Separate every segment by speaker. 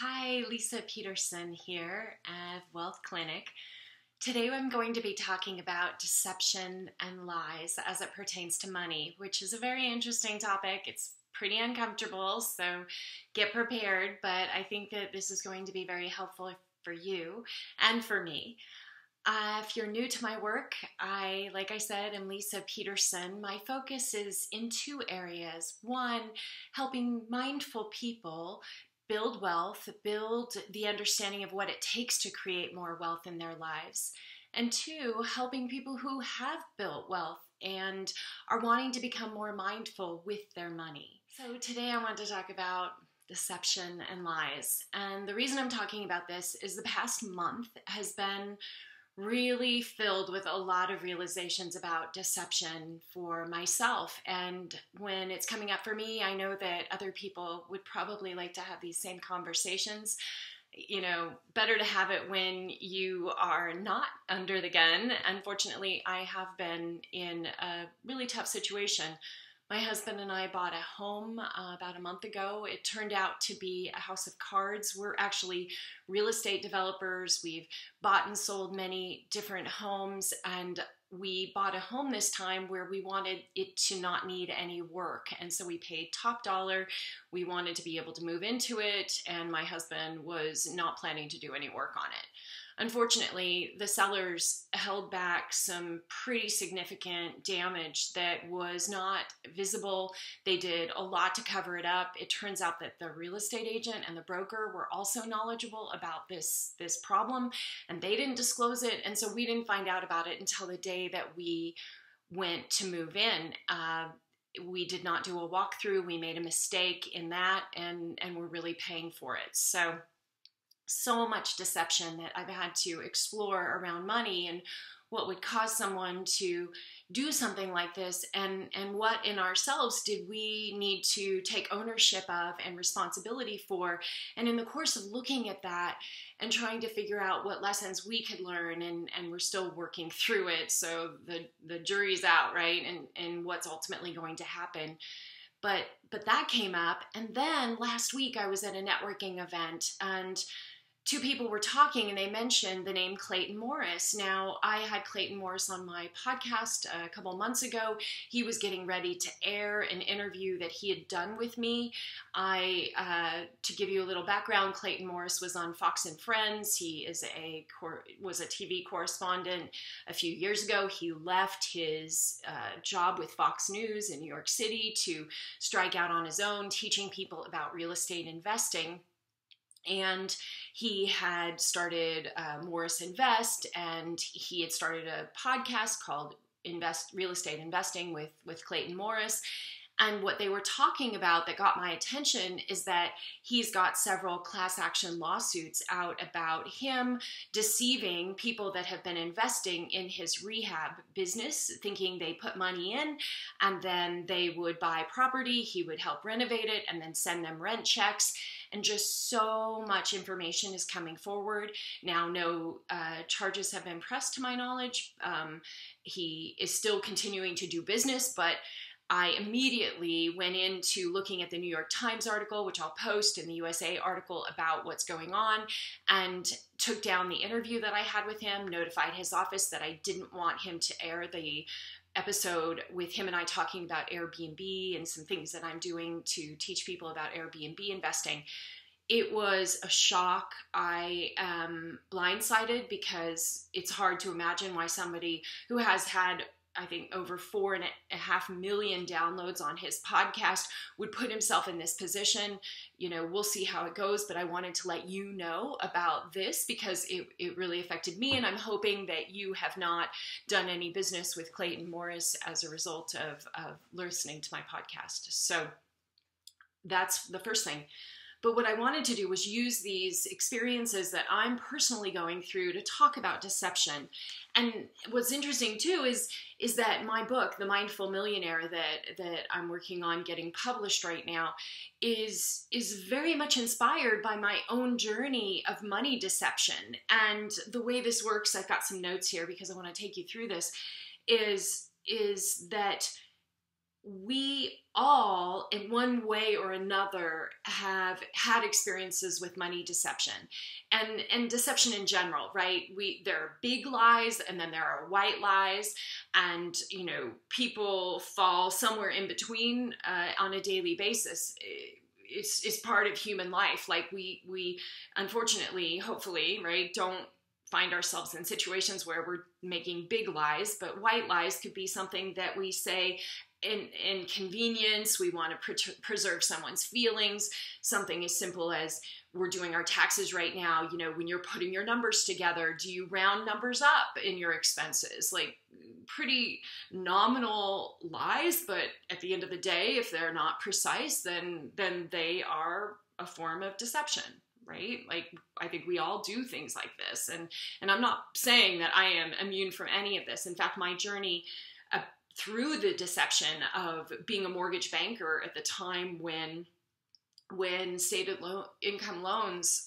Speaker 1: Hi, Lisa Peterson here at Wealth Clinic. Today I'm going to be talking about deception and lies as it pertains to money, which is a very interesting topic. It's pretty uncomfortable, so get prepared, but I think that this is going to be very helpful for you and for me. If you're new to my work, like I said, am Lisa Peterson. My focus is in two areas. One, helping mindful people build wealth, build the understanding of what it takes to create more wealth in their lives. And two, helping people who have built wealth and are wanting to become more mindful with their money. So today I want to talk about deception and lies. And the reason I'm talking about this is the past month has been really filled with a lot of realizations about deception for myself. And when it's coming up for me, I know that other people would probably like to have these same conversations. You know, better to have it when you are not under the gun. Unfortunately, I have been in a really tough situation. My husband and I bought a home about a month ago. It turned out to be a house of cards. We're actually real estate developers. We've bought and sold many different homes, and we bought a home this time where we wanted it to not need any work. And so we paid top dollar. We wanted to be able to move into it, and my husband was not planning to do any work on it. Unfortunately, the sellers held back some pretty significant damage that was not visible. They did a lot to cover it up. It turns out that the real estate agent and the broker were also knowledgeable about this problem, and they didn't disclose it. And so we didn't find out about it until the day that we went to move in. We did not do a walkthrough. We made a mistake in that, and we're really paying for it. So much deception that I've had to explore around money and what would cause someone to do something like this, and what in ourselves did we need to take ownership of and responsibility for. And in the course of looking at that and trying to figure out what lessons we could learn, and we're still working through it, so the jury's out, right, and what's ultimately going to happen. But that came up, and then last week I was at a networking event, and two people were talking, and they mentioned the name Clayton Morris. Now, I had Clayton Morris on my podcast a couple months ago. He was getting ready to air an interview that he had done with me. To give you a little background, Clayton Morris was on Fox and Friends. He was a TV correspondent a few years ago. He left his job with Fox News in New York City to strike out on his own, teaching people about real estate investing. And he had started Morris Invest, and he had started a podcast called Real Estate Investing with Clayton Morris. And what they were talking about that got my attention is that he's got several class action lawsuits out about him deceiving people that have been investing in his rehab business, thinking they put money in and then they would buy property, he would help renovate it, and then send them rent checks. And just so much information is coming forward. Now, no charges have been pressed to my knowledge. He is still continuing to do business, but I immediately went into looking at the New York Times article, which I'll post, in the USA article about what's going on, and took down the interview that I had with him, notified his office that I didn't want him to air the episode with him and I talking about Airbnb and some things that I'm doing to teach people about Airbnb investing. It was a shock. I am blindsided because it's hard to imagine why somebody who has had, I think, over 4.5 million downloads on his podcast would put himself in this position. You know, we'll see how it goes, but I wanted to let you know about this because it really affected me, and I'm hoping that you have not done any business with Clayton Morris as a result of listening to my podcast. So that's the first thing. But what I wanted to do was use these experiences that I'm personally going through to talk about deception. And what's interesting too is that my book, The Mindful Millionaire, that I'm working on getting published right now, is very much inspired by my own journey of money deception. And the way this works, I've got some notes here because I want to take you through this, is that we all, in one way or another, have had experiences with money deception and deception in general, right? There are big lies and then there are white lies, and people fall somewhere in between on a daily basis. It's part of human life. Like we unfortunately, hopefully, right, don't find ourselves in situations where we're making big lies, but white lies could be something that we say in convenience. We want to preserve someone's feelings. Something as simple as, we're doing our taxes right now. When you're putting your numbers together, do you round numbers up in your expenses? Like, pretty nominal lies, but at the end of the day, if they're not precise, then they are a form of deception. Right? Like, I think we all do things like this. And I'm not saying that I am immune from any of this. In fact, my journey through the deception of being a mortgage banker at the time when stated income loans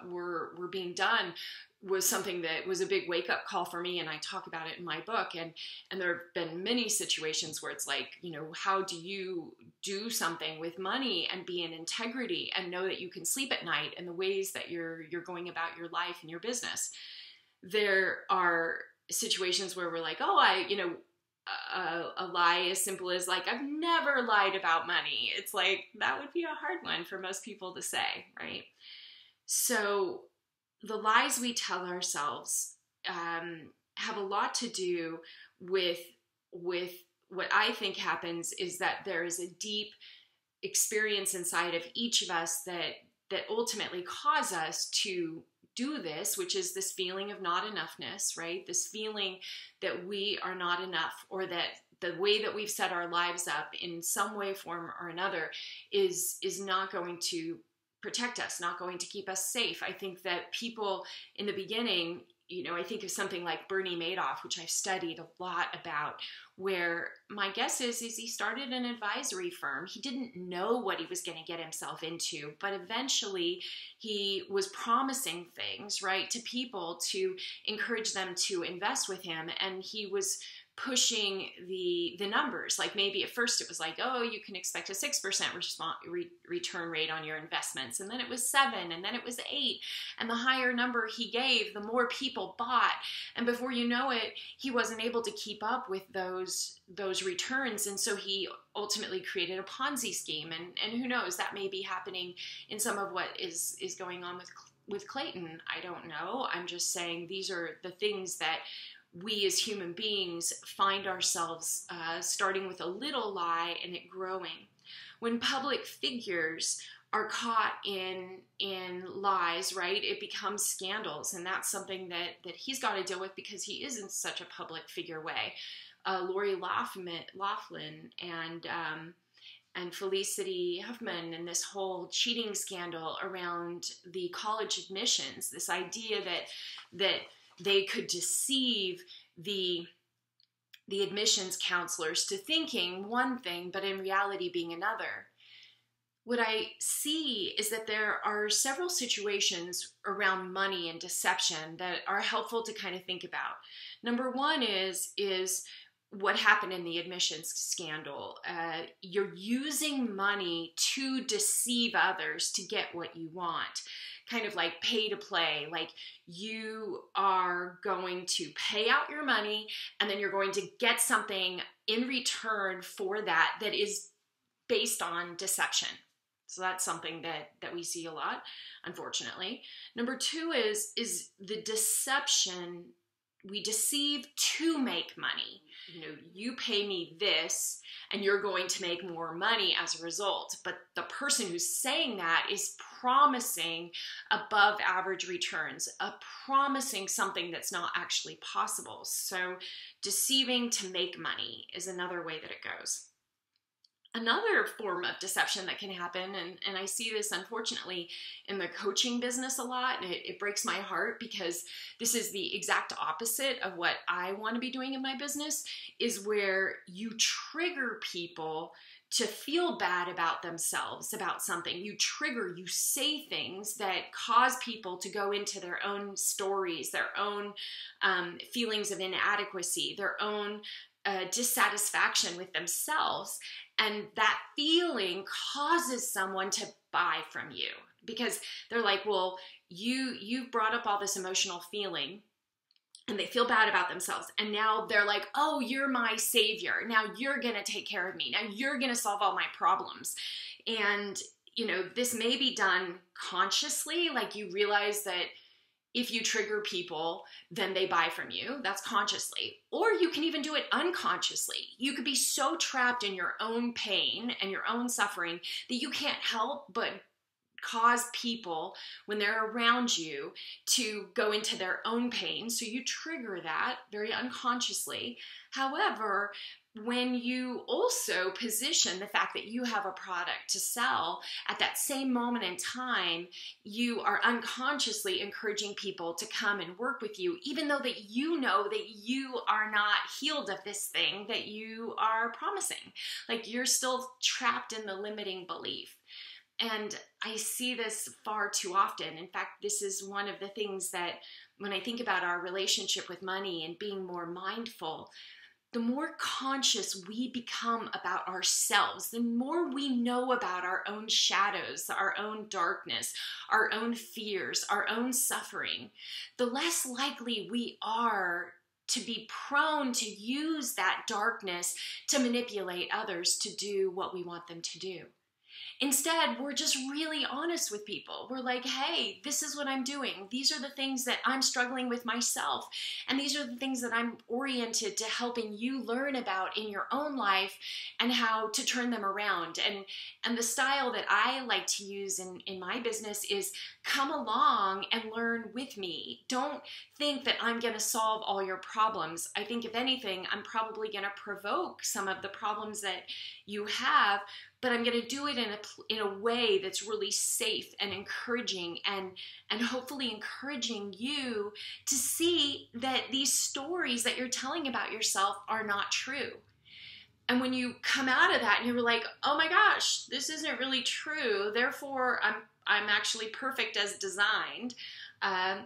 Speaker 1: were being done was something that was a big wake-up call for me, and I talk about it in my book. And there have been many situations where it's like, how do you do something with money and be in integrity and know that you can sleep at night, and the ways that you're going about your life and your business? There are situations where we're like, a lie as simple as, like, I've never lied about money. It's like, that would be a hard one for most people to say, right? So the lies we tell ourselves have a lot to do with what I think happens is that there is a deep experience inside of each of us that ultimately cause us to do this, which is this feeling of not enoughness, right? This feeling that we are not enough, or that the way that we've set our lives up in some way, form, or another is not going to protect us, not going to keep us safe. I think that people in the beginning, I think of something like Bernie Madoff, which I've studied a lot about, where my guess is he started an advisory firm. He didn't know what he was going to get himself into, but eventually he was promising things, right, to people to encourage them to invest with him, and he was pushing the numbers. Like, maybe at first it was like, oh, you can expect a 6% return rate on your investments, and then it was 7, and then it was 8, and the higher number he gave, the more people bought, and before you know it, he wasn't able to keep up with those returns, and so he ultimately created a Ponzi scheme, and who knows, that may be happening in some of what is going on with Clayton. I don't know. I'm just saying these are the things that we as human beings find ourselves starting with a little lie and it growing. When public figures are caught in lies, right, it becomes scandals, and that's something that he's got to deal with because he is in such a public figure way. Lori Loughlin and Felicity Huffman, and this whole cheating scandal around the college admissions, this idea that they could deceive the admissions counselors to thinking one thing, but in reality being another. What I see is that there are several situations around money and deception that are helpful to kind of think about. Number one is what happened in the admissions scandal. You're using money to deceive others to get what you want. Kind of like pay to play, like you are going to pay out your money and then you're going to get something in return for that is based on deception. So that's something that we see a lot, unfortunately. Number two is the deception. We deceive to make money. You pay me this and you're going to make more money as a result. But the person who's saying that is promising above average returns, promising something that's not actually possible. So deceiving to make money is another way that it goes. Another form of deception that can happen, and I see this unfortunately in the coaching business a lot, and it breaks my heart because this is the exact opposite of what I want to be doing in my business, is where you trigger people to feel bad about themselves, about something. You say things that cause people to go into their own stories, their own feelings of inadequacy, their own dissatisfaction with themselves. And that feeling causes someone to buy from you because they're like, well, you've brought up all this emotional feeling, and they feel bad about themselves. And now they're like, oh, you're my savior. Now you're going to take care of me. Now you're going to solve all my problems. And, this may be done consciously. Like you realize that if you trigger people, then they buy from you. That's consciously. Or you can even do it unconsciously. You could be so trapped in your own pain and your own suffering that you can't help but cause people, when they're around you, to go into their own pain. So you trigger that very unconsciously. However, when you also position the fact that you have a product to sell at that same moment in time, you are unconsciously encouraging people to come and work with you, even though that you know that you are not healed of this thing that you are promising. Like you're still trapped in the limiting belief. And I see this far too often. In fact, this is one of the things that when I think about our relationship with money and being more mindful, the more conscious we become about ourselves, the more we know about our own shadows, our own darkness, our own fears, our own suffering, the less likely we are to be prone to use that darkness to manipulate others to do what we want them to do. Instead, we're just really honest with people. We're like, hey, this is what I'm doing. These are the things that I'm struggling with myself. And these are the things that I'm oriented to helping you learn about in your own life and how to turn them around. And the style that I like to use in my business is come along and learn with me. Don't think that I'm going to solve all your problems. I think if anything, I'm probably going to provoke some of the problems that you have, but I'm going to do it in a way that's really safe and encouraging and hopefully encouraging you to see that these stories that you're telling about yourself are not true. And when you come out of that and you're like, oh my gosh, this isn't really true, therefore I'm actually perfect as designed,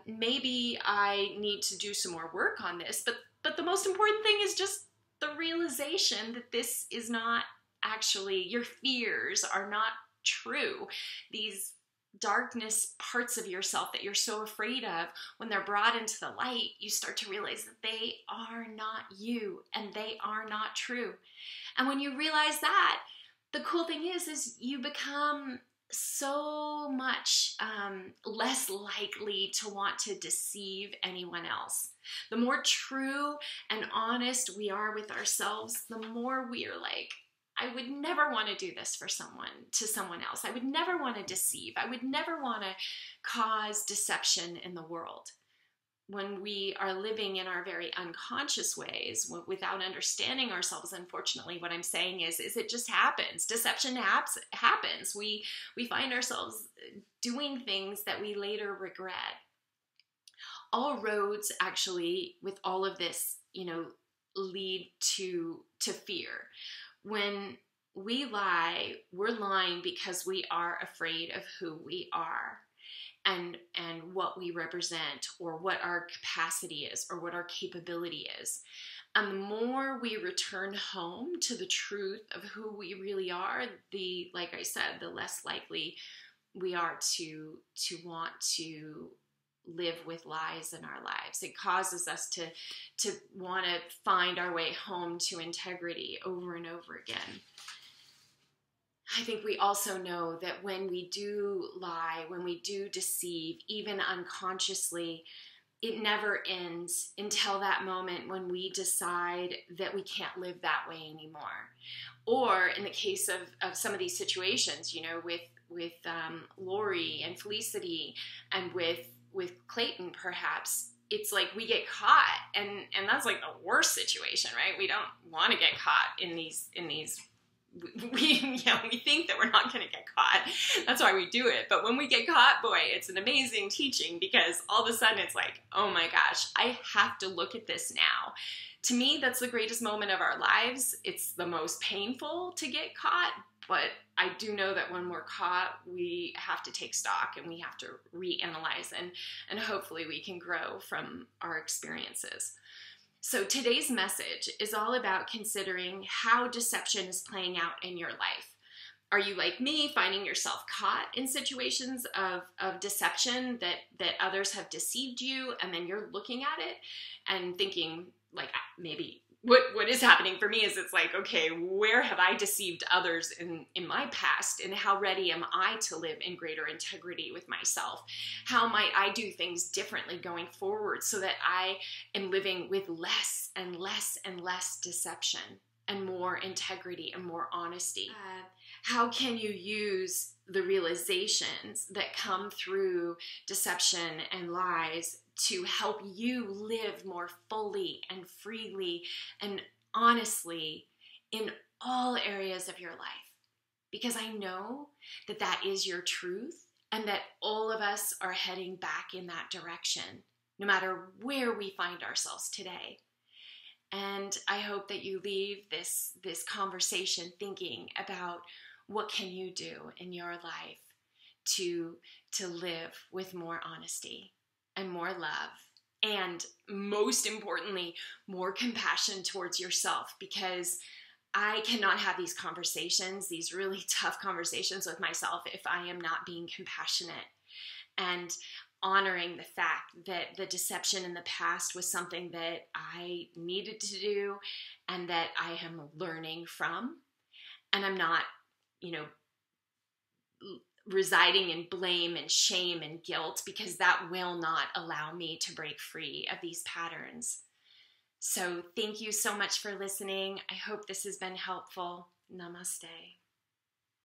Speaker 1: maybe I need to do some more work on this. But the most important thing is just the realization that this is not actually, your fears are not true. These darkness parts of yourself that you're so afraid of, when they're brought into the light, you start to realize that they are not you and they are not true. And when you realize that, the cool thing is you become so much less likely to want to deceive anyone else. The more true and honest we are with ourselves, the more we are like, I would never want to do this to someone else. I would never want to deceive. I would never want to cause deception in the world. When we are living in our very unconscious ways, without understanding ourselves, unfortunately, what I'm saying is it just happens. Deception happens. We find ourselves doing things that we later regret. All roads, actually, with all of this, lead to fear. When we lie, we're lying because we are afraid of who we are and what we represent, or what our capacity is, or what our capability is. And the more we return home to the truth of who we really are, like I said, the less likely we are to want to live with lies in our lives. It causes us to want to find our way home to integrity over and over again. I think we also know that when we do lie, when we do deceive, even unconsciously, it never ends until that moment when we decide that we can't live that way anymore. Or in the case of some of these situations, with Lori and Felicity, and with Clayton, perhaps, it's like we get caught, and that's like the worst situation, right? We don't want to get caught in these. We think that we're not going to get caught. That's why we do it. But when we get caught, boy, it's an amazing teaching, because all of a sudden it's like, oh my gosh, I have to look at this now. To me, that's the greatest moment of our lives. It's the most painful to get caught, but I do know that when we're caught, we have to take stock and we have to reanalyze, and hopefully we can grow from our experiences. So today's message is all about considering how deception is playing out in your life. Are you like me, finding yourself caught in situations of deception that others have deceived you, and then you're looking at it and thinking, like, maybe what is happening for me is it's like, okay, where have I deceived others in my past, and how ready am I to live in greater integrity with myself? How might I do things differently going forward so that I am living with less and less and less deception and more integrity and more honesty? How can you use the realizations that come through deception and lies to help you live more fully and freely and honestly in all areas of your life? Because I know that that is your truth, and that all of us are heading back in that direction, no matter where we find ourselves today. And I hope that you leave this conversation thinking about, what can you do in your life to live with more honesty and more love, and most importantly, more compassion towards yourself? Because I cannot have these conversations, these really tough conversations with myself, if I am not being compassionate and honoring the fact that the deception in the past was something that I needed to do and that I am learning from. And I'm not, residing in blame and shame and guilt, because that will not allow me to break free of these patterns. So thank you so much for listening. I hope this has been helpful. Namaste.